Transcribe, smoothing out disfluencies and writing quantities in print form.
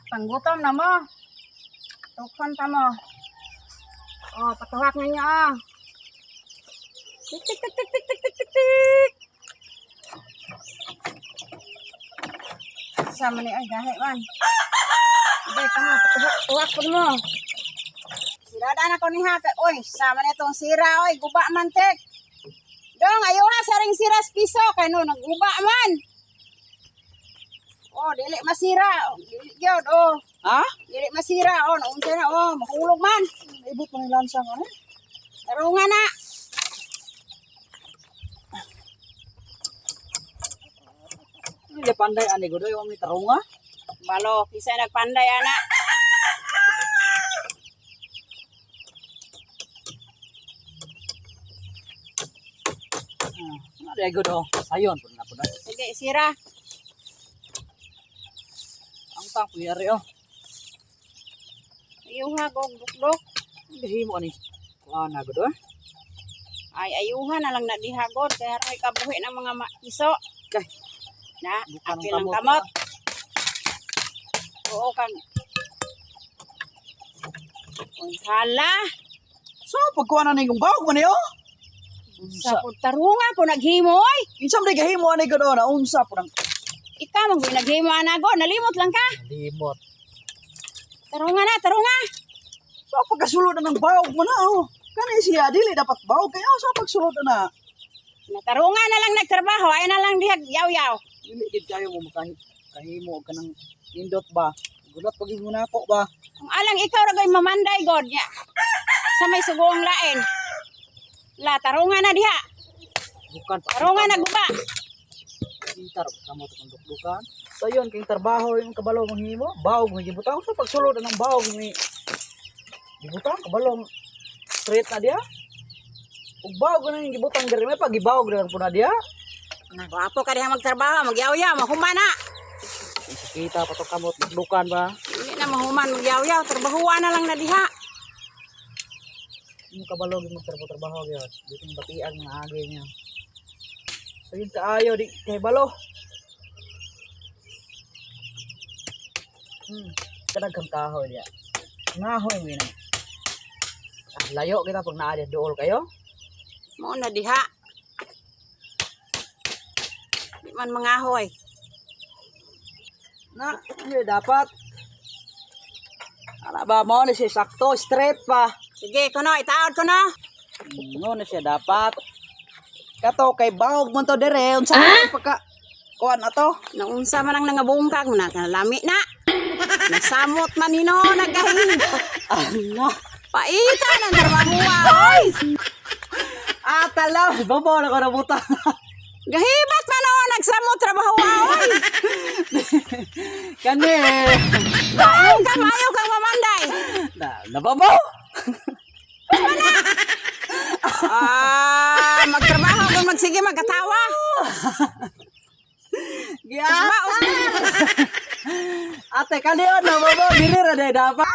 Panggutom na mo. Tukon ta mo. Oh, patuhak ninyo oh. Tik tik tik tik tik tik tik tik tik. Sama ni ay gahe man. Dai kamo patuhak pud mo. Sirada na ko ni ha. Oy, sama ni tong sira oy, guba man tek. Dong ayo ha saring siras piso kay no nagguba man. Oh, dili masira. Dili gyud oh. Ha? Dili masira oh, naunsa na oh, mahulog man. Ibot man lansang ano? Tarungan na. Hindi panday ani godoy wa mi tarunga. Balo, kisa nagpanday ana. Ada godo. Sayon pun na pud. Sige, sira. Ang tang puyari oh. Ayuha gog dukdok. Gihimo ani. Kuana godo. Ay ayuha na lang na dihagod kay haroy kabuhi ng mga iso. Kay Na, bukan apil ang kamot. kamot. Oo kan. Hala, So pagkuana ni kung bawog man oh. sa tarunga ko naghimoy. Insam di gahimo ani godo na unsa pud ang Ikaw mong naghimo anago, nalimot lang ka. limot. Tarunga na, tarunga. So pagkasulod na ng bawog mo na oh. Kani siya dili dapat bawog kayo so pagsulod na. Natarunga na lang nagtrabaho, ay na lang dihag yaw-yaw. Dili gid kayo mo kahimo ka ng indot ba. Gulot pag mo na ako ba. Kung alang ikaw ragoy mamanday god niya. Sa may sugoong lain. La, tarunga na diha. Bukan pa. Tarunga na guba. Intar kamo to kung dukdukan. So yun king trabaho yung kabalo mo himo, bawog mo gibutang so pagsulod na ng bawog mo gibutang kabalo straight na dia. Ug bawog na yung gibutang diri may pagibawog na po na dia. Wapo ka diha magtrabaho, magyaw-yaw, mahumana. Kita pa to kamot dukdukan ba. Hindi na mahuman, magyaw-yaw, trabahuan na lang na diha. Yung kabalo mo trabaho gyud. Dito batian nga agi niya. So yun kaayo di kay balo. Kadaghang kahoy dia. Ngahoy mo na. Layo kita pag naa dia dool kayo. Mo na diha. Di man mangahoy. Na, hindi dapat. Ala ba mo na siya sakto, straight pa. Sige, kuno, itaod ko no. No na siya dapat. Kato kay bawog mo to dire, unsa pagka kuan ato? Naunsa man ang nangabungkag na kalami na. Nasamot man hino nagahing. Ano? Paita ng trabaho oy. Talaw, babaw na ko na buta. Gahibat man o nagsamot trabaho oy. Kani. Ayaw kang mamanday. Nababaw. Magtrabaho kung magsige magkatawa. Ate kani nababaw dili ra dapat.